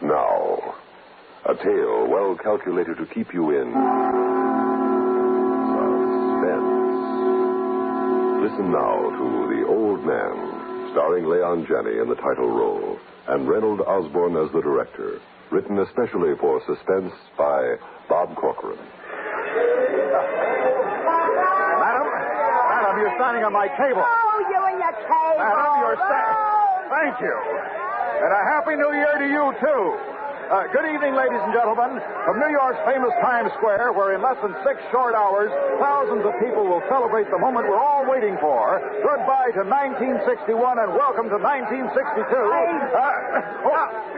And now, a tale well calculated to keep you in suspense. Listen now to The Old Man, starring Leon Janney in the title role, and Reynold Osborne as the director. Written especially for Suspense by Bob Corcoran. Madam, you're signing on my table. Oh, you and your table. Madam, you're Thank you. And a Happy New Year to you, too. Good evening, ladies and gentlemen. From New York's famous Times Square, where in less than 6 short hours, thousands of people will celebrate the moment we're all waiting for. Goodbye to 1961 and welcome to 1962.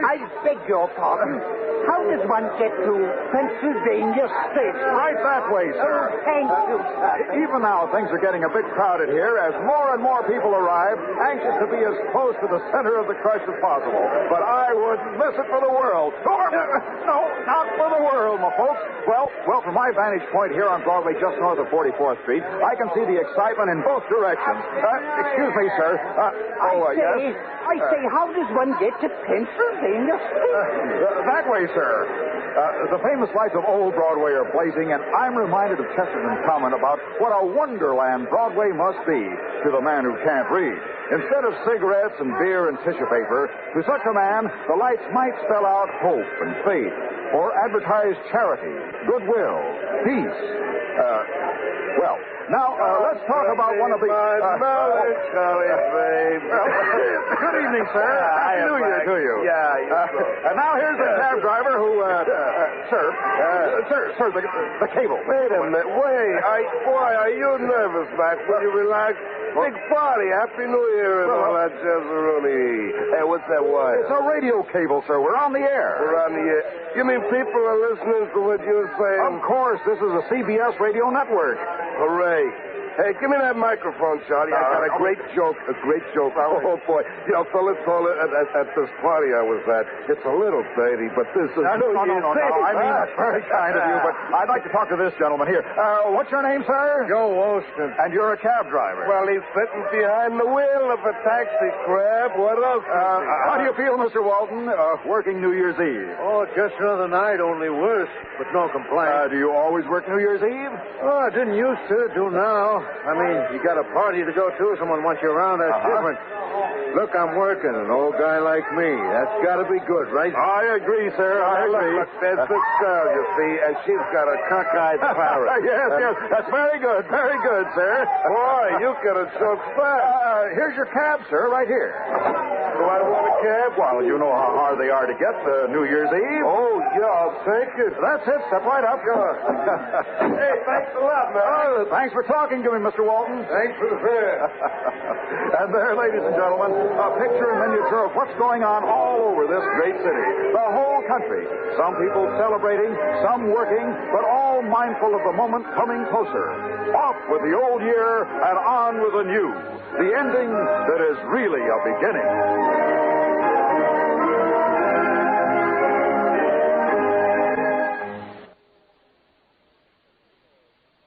I beg your pardon. How does one get to Pennsylvania State? Right that way, sir. Oh, thank you, sir. Even now, things are getting a bit crowded here as more and more people arrive, anxious to be as close to the center of the crush as possible. But I wouldn't miss it for the world. No, not for the world, my folks. Well, from my vantage point here on Broadway, just north of 44th Street, I can see the excitement in both directions. Excuse me, sir. Yes? I say, how does one get to Pennsylvania State? That way, sir. The famous lights of old Broadway are blazing, and I'm reminded of Chesterton's comment about what a wonderland Broadway must be to the man who can't read. Instead of cigarettes and beer and tissue paper, to such a man, the lights might spell out hope and faith, or advertise charity, goodwill, peace. Now, let's talk about one of the... Charlie, babe. Good evening, sir. Happy New Year to you. Yeah, and now here's the cab driver who, sir, the cable. Wait a minute. Are you nervous, Mac? Will you relax? Big party. Happy New Year and all that jazzeroni. Hey, what's that wire? It's a radio cable, sir. We're on the air. We're on the air. You mean people are listening to what you're saying? Of course. This is a CBS radio network. Hooray. Hey, give me that microphone, Charlie. I got a great joke. Oh, boy. You know, fellas, at this party I was at, it's a little dirty, but this is... No. I mean, that's very kind of you, but I'd like to talk to this gentleman here. What's your name, sir? Joe Olston. And you're a cab driver. Well, he's sitting behind the wheel of a taxi, Crab. What else? How do you feel, Mr. Walton, working New Year's Eve? Oh, just another night, only worse, but no complaint. Do you always work New Year's Eve? Oh, I didn't used to, do now. I mean, you got a party to go to, someone wants you around, that's different. Look, I'm working, an old guy like me. That's got to be good, right? I agree, sir. I agree. Look, there's this girl, you see, and she's got a cockeyed parrot. Yes. That's very good, sir. Boy, you got a joke fast. Here's your cab, sir, right here. Do I want a cab? Well, you know how hard they are to get New Year's Eve. Oh, yeah, I'll take it. That's it. Step right up. Hey, thanks a lot, man. Thanks for talking to me, Mr. Walton. Thanks for the fare. And there, ladies and gentlemen, a picture and miniature of what's going on all over this great city. The whole country. Some people celebrating, some working, but all mindful of the moment coming closer. Off with the old year and on with the new. The ending that is really a beginning.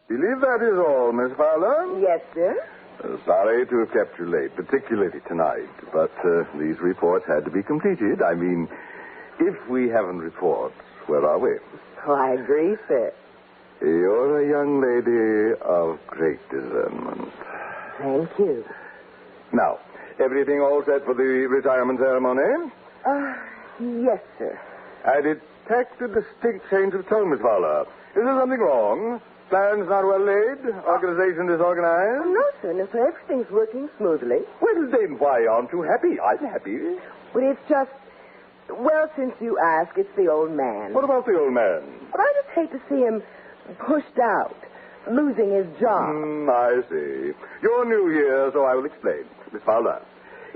Believe that is all, Miss Fowler? Yes, sir. Sorry to have kept you late, particularly tonight, but these reports had to be completed. I mean, if we haven't reports, where are we? Oh, I agree, sir. You're a young lady of great discernment. Thank you. Now, everything all set for the retirement ceremony? Yes, sir. I detect a distinct change of tone, Miss Fowler. Is there something wrong? Plans not well laid? Organization disorganized? No, sir. No, sir. Everything's working smoothly. Well, then why aren't you happy? I'm happy. But it's just... Well, since you ask, it's the old man. What about the old man? But I just hate to see him pushed out, losing his job. I see. You're new here, so I will explain. Miss Fowler,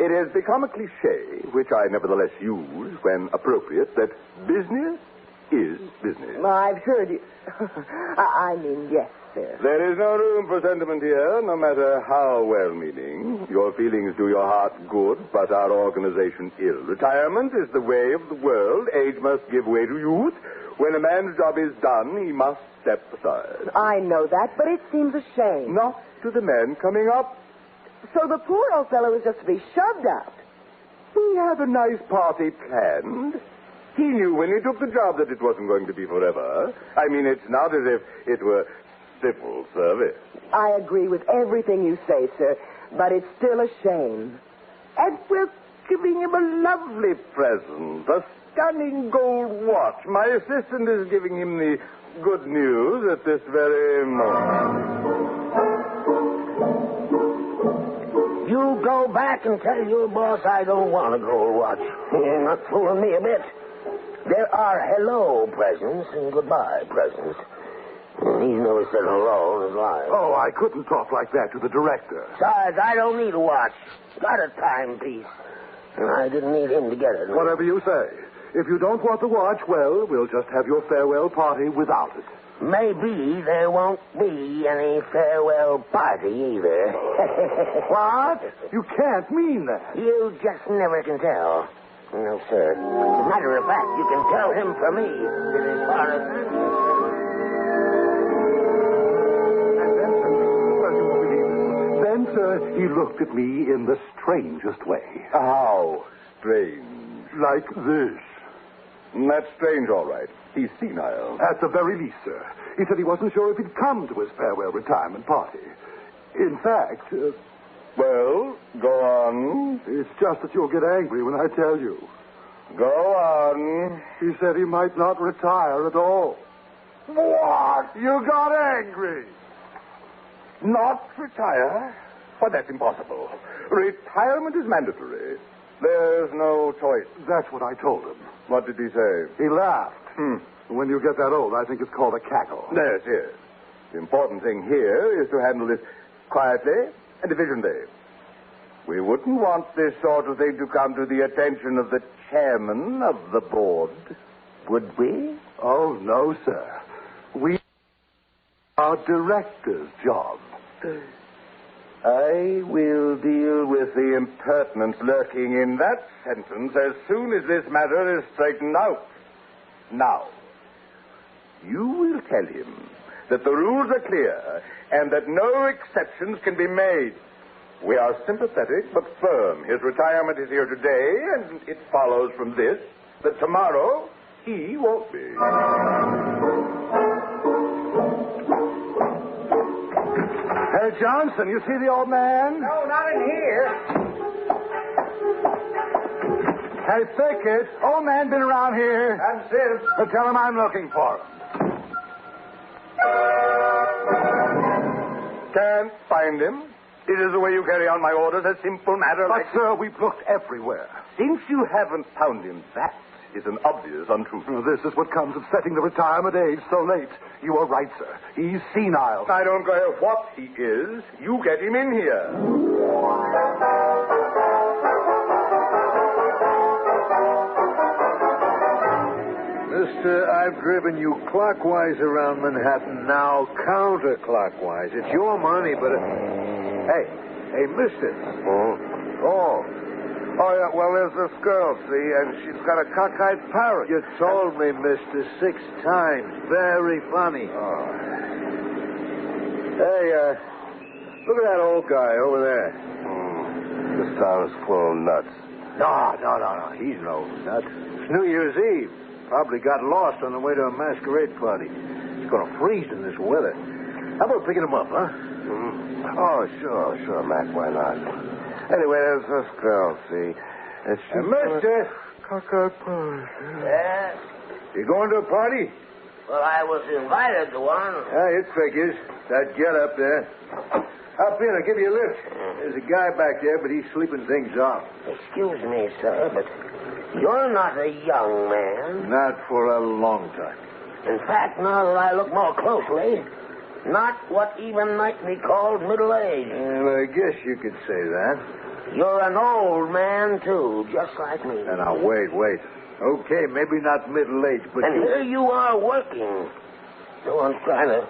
it has become a cliché, which I nevertheless use when appropriate, that business is business. I've heard you. I mean, yes, sir. There is no room for sentiment here, no matter how well-meaning. Your feelings do your heart good, but our organization ill. Retirement is the way of the world. Age must give way to youth. When a man's job is done, he must step aside. I know that, but it seems a shame. Not to the men coming up. So the poor old fellow is just to be shoved out. He had a nice party planned. He when he took the job that it wasn't going to be forever. I mean, it's not as if it were civil service. I agree with everything you say, sir, but it's still a shame. And we're giving him a lovely present, a stunning gold watch. My assistant is giving him the good news at this very moment. You go back and tell your boss I don't want a gold watch. You're not fooling me a bit. There are hello presents and goodbye presents. He's never said hello in his life. Oh, I couldn't talk like that to the director. Besides, I don't need a watch. Got a timepiece. And I didn't need him to get it. Whatever you say. If you don't want the watch, well, we'll just have your farewell party without it. Maybe there won't be any farewell party either. What? You can't mean that. You just never can tell. No, sir. As a matter of fact, you can tell him for me that as far as I'm Then, sir, he looked at me in the strangest way. How strange. Like this. That's strange, all right. He's senile. At the very least, sir. He said he wasn't sure if he'd come to his farewell retirement party. In fact... Well, go on. It's just that you'll get angry when I tell you. Go on. He said he might not retire at all. What? You got angry. Not retire? But that's impossible. Retirement is mandatory. There's no choice. That's what I told him. What did he say? He laughed. When you get that old, I think it's called a cackle. Yes, yes. The important thing here is to handle this quietly and efficiently. We wouldn't want this sort of thing to come to the attention of the chairman of the board, would we? Oh, no, sir. We are director's job. I will deal with the impertinence lurking in that sentence as soon as this matter is straightened out. Now, you will tell him that the rules are clear and that no exceptions can be made. We are sympathetic but firm. His retirement is here today, and it follows from this that tomorrow he won't be. Hey, Johnson, you see the old man? No, not in here. Hey, Thicket, old man been around here. That's it. But tell him I'm looking for him. Can't find him. It is the way you carry on my orders, a simple matter But, like... sir, we've looked everywhere. Since you haven't found him, that is an obvious untruth. This is what comes of setting the retirement age so late. You are right, sir. He's senile. I don't care what he is. You get him in here. Mister, I've driven you clockwise around Manhattan, now counterclockwise. It's your money, but... Hey, mister. Oh, yeah, well, there's this girl, see, and she's got a cockeyed parrot. You told me, mister, 6 times. Very funny. Oh. Hey, look at that old guy over there. This town is full of nuts. No. He's no nut. It's New Year's Eve. Probably got lost on the way to a masquerade party. It's going to freeze in this weather. How about picking him up, huh? Oh, sure, Mac, why not? Anyway, there's this girl, see. And she's mister. Cockeyed parrot. Yes? You going to a party? Well, I was invited to one. It figures. That get up there. Hop in, I'll give you a lift. There's a guy back there, but he's sleeping things off. Excuse me, sir, but you're not a young man. Not for a long time. In fact, now that I look more closely, not what even might be called middle-aged. Well, I guess you could say that. You're an old man, too, just like me. Now, wait. Okay, maybe not middle-aged, but And here you are working. No one's trying to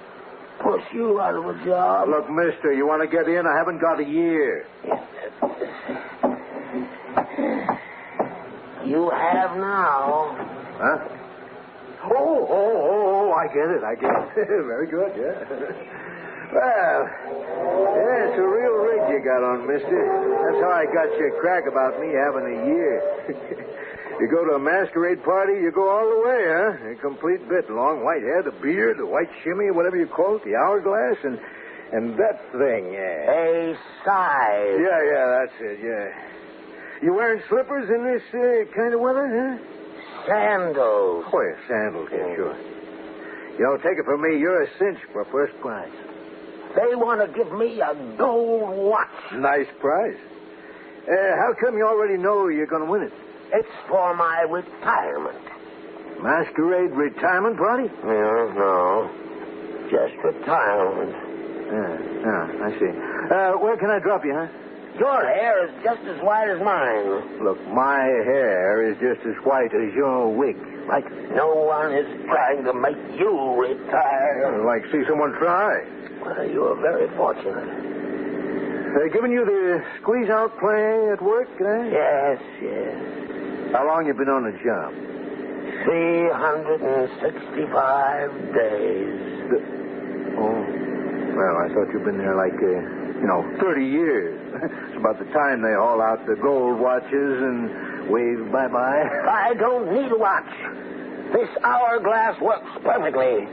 push you out of a job. Look, mister, you want to get in? I haven't got a year. You have now. Huh? Oh, I get it. Very good, yeah. Well, yeah, it's a real rig you got on, mister. That's how I got your crack about me having a year. You go to a masquerade party, you go all the way, huh? A complete bit. Long white hair, the beard, the white shimmy, whatever you call it, the hourglass, and that thing, yeah. A size. Yeah, that's it, yeah. You wearing slippers in this kind of weather, huh? Sandals. Oh, yeah, sandals, yeah, sure. You know, take it from me, you're a cinch for first prize. They want to give me a gold watch. Nice prize. How come you already know you're going to win it? It's for my retirement. Masquerade retirement party? No. Just retirement. Yeah, I see. Where can I drop you, huh? Your hair is just as white as mine. Look, my hair is just as white as your wig. Like no one is trying to make you retire. I'd like to see someone try. Well, you are very fortunate. Giving you the squeeze-out play at work, eh? Yes. How long you been on the job? 365 days. Well, I thought you'd been there like, 30 years. It's about the time they haul out the gold watches and wave bye-bye. I don't need a watch. This hourglass works perfectly.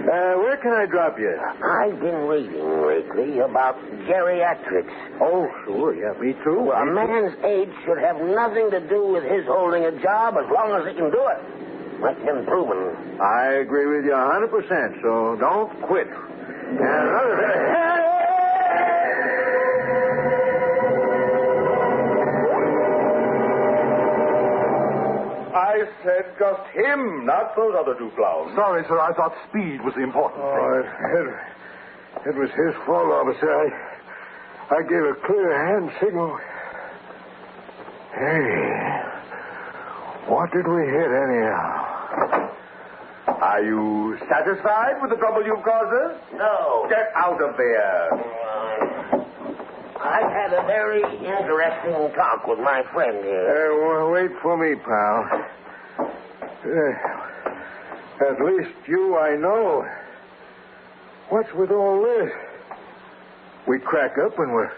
Where can I drop you? I've been reading lately about geriatrics. Oh, sure. Yeah, me too. A man's age should have nothing to do with his holding a job as long as he can do it. That's been proven. I agree with you 100%, so don't quit. And another thing... I said just him, not those other two clowns. Sorry, sir. I thought speed was the important thing. It was his fault, officer. I gave a clear hand signal. Hey, what did we hit anyhow? Are you satisfied with the trouble you've caused us? No. Get out of there. I've had a very interesting talk with my friend here. Wait for me, pal. At least you I know. What's with all this? We crack up and we're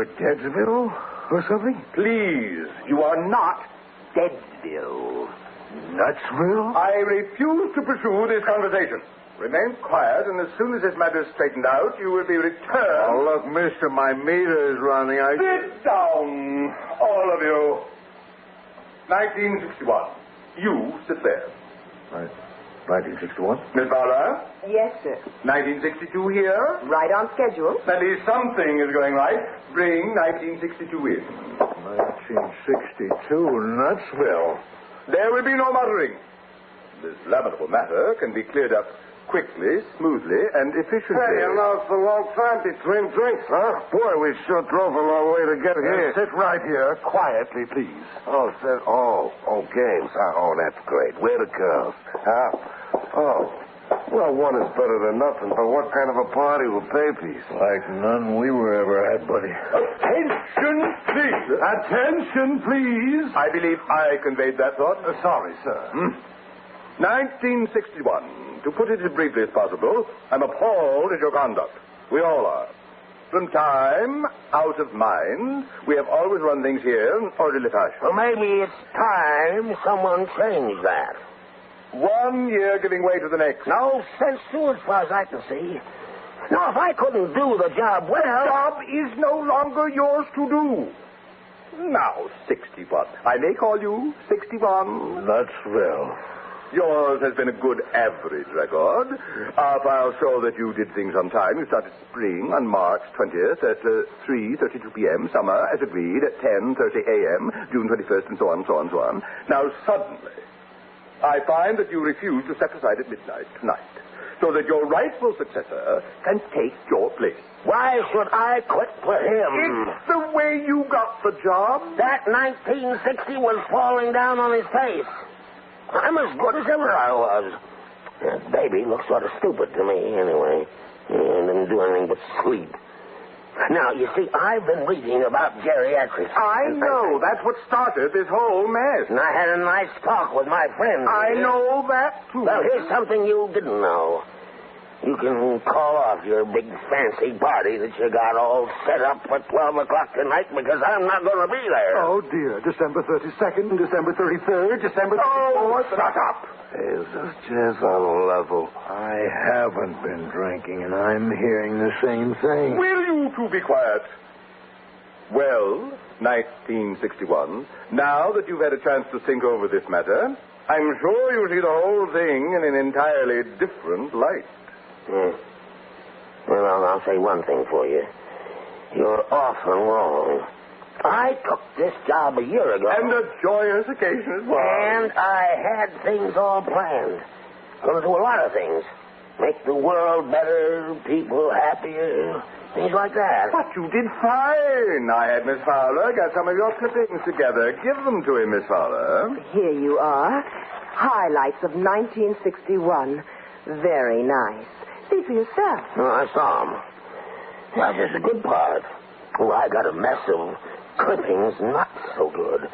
Deadsville or something? Please, you are not Deadsville. Nutsville? I refuse to pursue this conversation. Remain quiet, and as soon as this matter is straightened out, you will be returned. Oh, look, mister, my meter is running. Sit down, all of you. 1961. You sit there. Right. 1961? Miss Fowler? Yes, sir. 1962 here? Right on schedule. At least something is going right. Bring 1962 in. 1962, Nutsville. There will be no muttering. This lamentable matter can be cleared up quickly, smoothly, and efficiently. Hey, it's a long time between drinks, huh? Boy, we sure drove a long way to get here. Sit right here, quietly, please. Okay. Oh, that's great. Where the girls? Well, one is better than nothing, but what kind of a party with babies? Like none we were ever had, buddy. Attention, please. Attention, please. I believe I conveyed that thought. Sorry, sir. 1961. To put it as briefly as possible, I'm appalled at your conduct. We all are. From time, out of mind, we have always run things here in orderly fashion. Well, maybe it's time someone changed that. 1 year giving way to the next. No sense to it, as far as I can see. Now, if I couldn't do the job well... The job is no longer yours to do. Now, 61. I may call you 61. Nutsville. Yours has been a good average record. Our files show that you did things on time. You started spring on March 20th at 3:32 p.m., summer, as agreed, at 10:30 a.m., June 21st, and so on, so on, so on. Now, suddenly, I find that you refuse to step aside at midnight tonight, so that your rightful successor can take your place. Why should I quit for him? It's the way you got the job. That 1960 was falling down on his face. I'm as good as ever I was. That baby looks sort of stupid to me, anyway. He didn't do anything but sleep. Now, you see, I've been reading about geriatrics. I know. That's what started this whole mess. And I had a nice talk with my friend. I know that, too. Well, here's something you didn't know. You can call off your big fancy party that you got all set up for 12 o'clock tonight because I'm not going to be there. Oh, dear. December 32nd, December 33rd, December 34th. Oh, shut up! Is this just on level? I haven't been drinking, and I'm hearing the same thing. Will you two be quiet? Well, 1961, now that you've had a chance to think over this matter, I'm sure you see the whole thing in an entirely different light. Well, I'll say one thing for you. You're often wrong. I took this job a year ago. And a joyous occasion as well. And I had things all planned. Going to do a lot of things. Make the world better, people happier, things like that. But you did fine. I had Miss Fowler get some of your clippings together. Give them to him, Miss Fowler. Here you are. Highlights of 1961. Very nice. See for yourself. Oh, I saw him. That's just a good part. Oh, I got a mess of clippings not so good.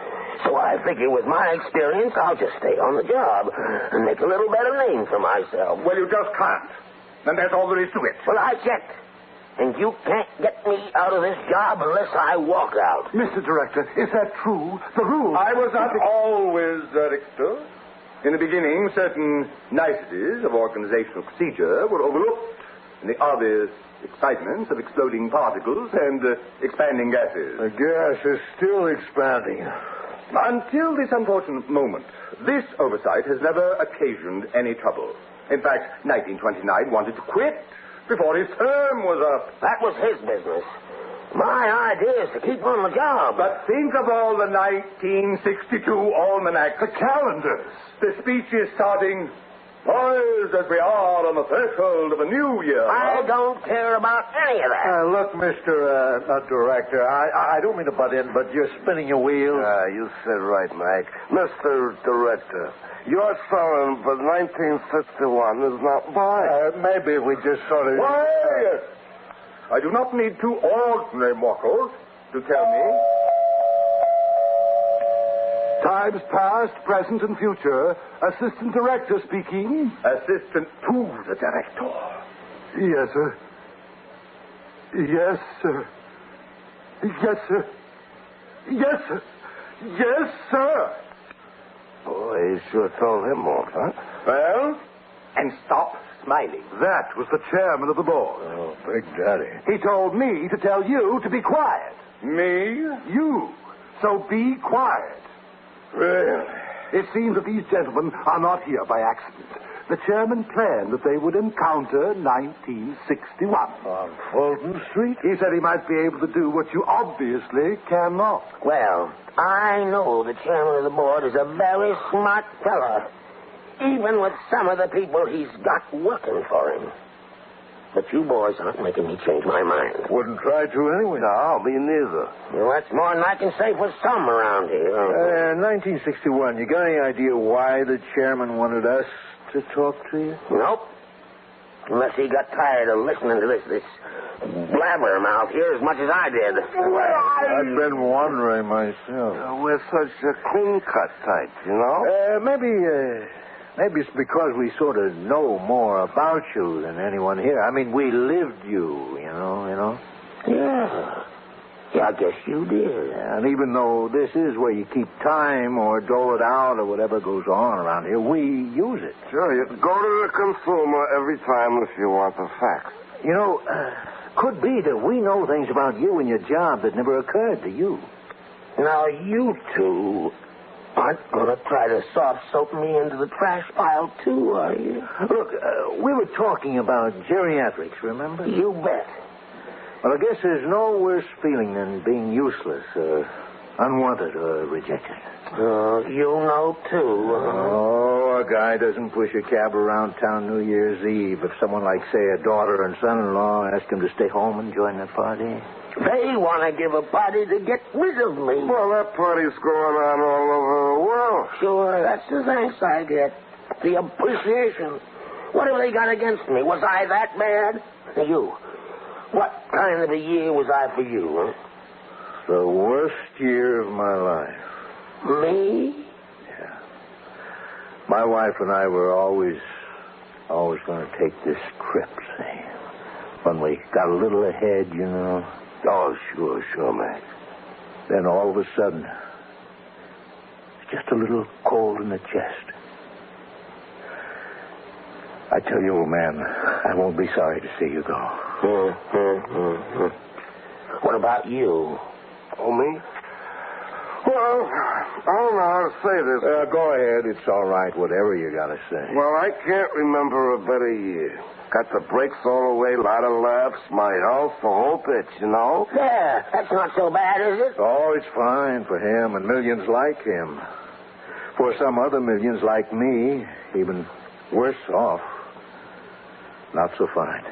So I figure with my experience, I'll just stay on the job and make a little better name for myself. Well, you just can't. And that's all there is to it. Well, I checked. And you can't get me out of this job unless I walk out. Mr. Director, is that true? The rule... I was not always director. In the beginning, certain niceties of organizational procedure were overlooked in the obvious excitements of exploding particles and expanding gases. The gas is still expanding. Until this unfortunate moment, this oversight has never occasioned any trouble. In fact, 1929 wanted to quit before his term was up. That was his business. My idea is to keep on the job. But think of all the 1962 almanacs. The calendars. The speech is starting, poised as we are on the threshold of a new year. I don't care about any of that. Look, Mr. Director, I don't mean to butt in, but you're spinning your wheels. You said right, Mike. Mr. Director, your selling for 1961 is not buying. Maybe we just sort of... Quiet! I do not need two ordinary mortals to tell me. Times past, present, and future. Assistant Director speaking. Assistant to the director. Yes, sir. Yes, sir. Yes, sir. Yes, sir. Yes, sir. Boy, he sure told him off, huh? Well, and stop smiling. That was the chairman of the board. Oh, Big Daddy. He told me to tell you to be quiet. Me? You. So be quiet. Well, It seems that these gentlemen are not here by accident. The chairman planned that they would encounter 1961. On Fulton Street? He said he might be able to do what you obviously cannot. Well, I know the chairman of the board is a very smart fella, even with some of the people he's got working for him. But you boys aren't making me change my mind. Wouldn't try to anyway. No, me neither. Well, that's more than I can say for some around here. 1961, you got any idea why the chairman wanted us to talk to you? Nope. Unless he got tired of listening to this blabbermouth here as much as I did. I've been wondering myself. We're such a clean-cut type, you know? Maybe it's because we sort of know more about you than anyone here. I mean, we lived you know. Yeah, I guess you did. And even though this is where you keep time or dole it out or whatever goes on around here, we use it. Sure, you go to the consumer every time if you want the facts. You know, could be that we know things about you and your job that never occurred to you. Now, you two aren't going to try to soft soap me into the trash pile, too, are you? Look, we were talking about geriatrics, remember? You bet. Well, I guess there's no worse feeling than being useless or unwanted or rejected. You know, too. Oh, a guy doesn't push a cab around town New Year's Eve if someone like, say, a daughter and son-in-law ask him to stay home and join the party. They want to give a party to get rid of me. Well, that party's going on all over the world. Sure, that's the thanks I get. The appreciation. What have they got against me? Was I that bad? You. What kind of a year was I for you, huh? The worst year of my life. Me? Yeah. My wife and I were always Always going to take this trip, see? When we got a little ahead, you know. Oh, sure, Mac. Then all of a sudden, it's just a little cold in the chest. I tell you, old man, I won't be sorry to see you go. What about you? Oh, me? Well, I don't know how to say this. Go ahead. It's all right, whatever you got to say. Well, I can't remember a better year. Got the brakes all the way, a lot of laughs, my health, the whole bitch, you know? Yeah, that's not so bad, is it? Oh, it's fine for him and millions like him. For some other millions like me, even worse off. Not so fine.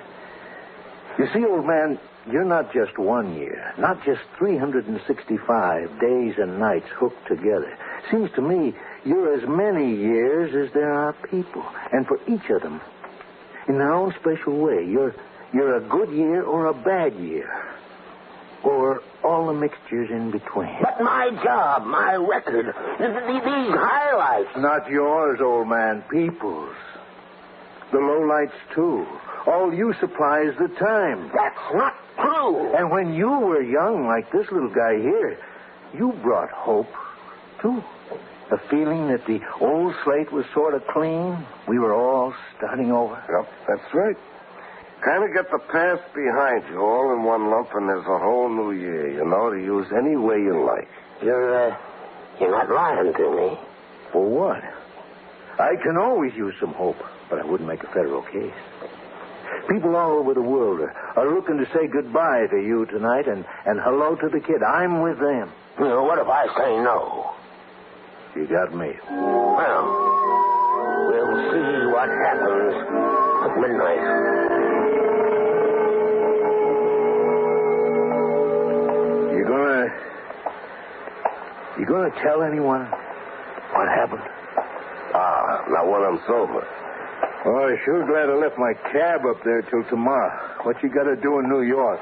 You see, old man, you're not just 1 year, not just 365 days and nights hooked together. Seems to me you're as many years as there are people. And for each of them, in their own special way, you're a good year or a bad year. Or all the mixtures in between. But my job, my record, these highlights. Not yours, old man, people's. The lowlights, too. All you supply is the time. That's not true. And when you were young, like this little guy here, you brought hope, too. A feeling that the old slate was sort of clean. We were all starting over. Yep, that's right. Kind of get the past behind you all in one lump, and there's a whole new year, you know, to use any way you like. You're not lying to me. For what? I can always use some hope, but I wouldn't make a federal case. People all over the world are looking to say goodbye to you tonight and hello to the kid. I'm with them. You know, what if I say no? You got me. Well, we'll see what happens at midnight. You gonna tell anyone what happened? Not when I'm sober. Oh, I'm sure glad I left my cab up there till tomorrow. What you got to do in New York?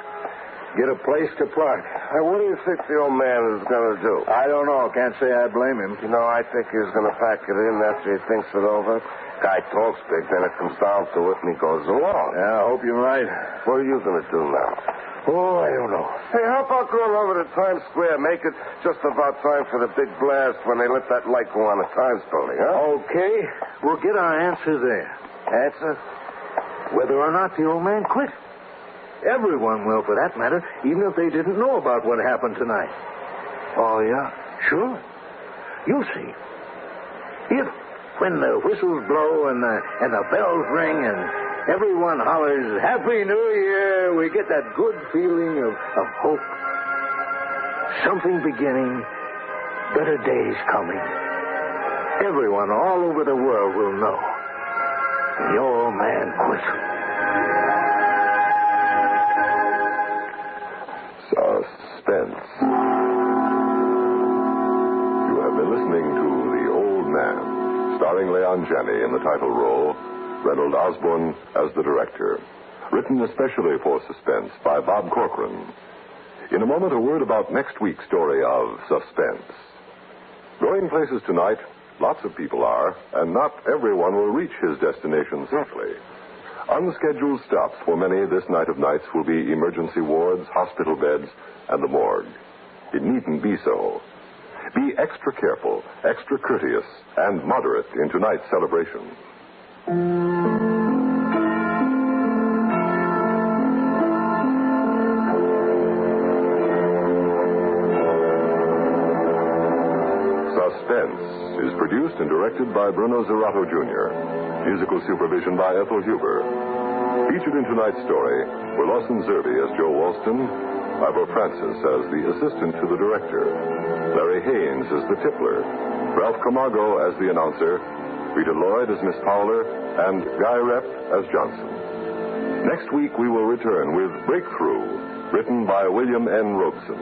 Get a place to park. What do you think the old man is going to do? I don't know. Can't say I blame him. You know, I think he's going to pack it in after he thinks it over. Guy talks big, then it comes down to it, and he goes along. Yeah, I hope you're right. What are you going to do now? Oh, I don't know. Hey, how about going over to Times Square? Make it just about time for the big blast when they let that light go on the Times building, huh? Okay. We'll get our answer there. Answer? Whether or not the old man quit. Everyone will, for that matter, even if they didn't know about what happened tonight. Oh, yeah? Sure. You'll see. If, when the whistles blow and the bells ring and everyone hollers, Happy New Year, we get that good feeling of hope. Something beginning, better days coming. Everyone all over the world will know. The old man whistled. Suspense. You have been listening to The Old Man, starring Leon Janney in the title role, Reynold Osborne as the director. Written especially for Suspense by Bob Corcoran. In a moment, a word about next week's story of Suspense. Going places tonight, lots of people are, and not everyone will reach his destination safely. Unscheduled stops for many this night of nights will be emergency wards, hospital beds, and the morgue. It needn't be so. Be extra careful, extra courteous, and moderate in tonight's celebration. Suspense is produced and directed by Bruno Zerato, Jr. Musical supervision by Ethel Huber. Featured in tonight's story were Lawson Zerbe as Joe Walston, Ivor Francis as the assistant to the director, Larry Haynes as the tippler, Ralph Camargo as the announcer, Rita Lloyd as Miss Fowler, and Guy Rep as Johnson. Next week we will return with Breakthrough, written by William N. Robeson.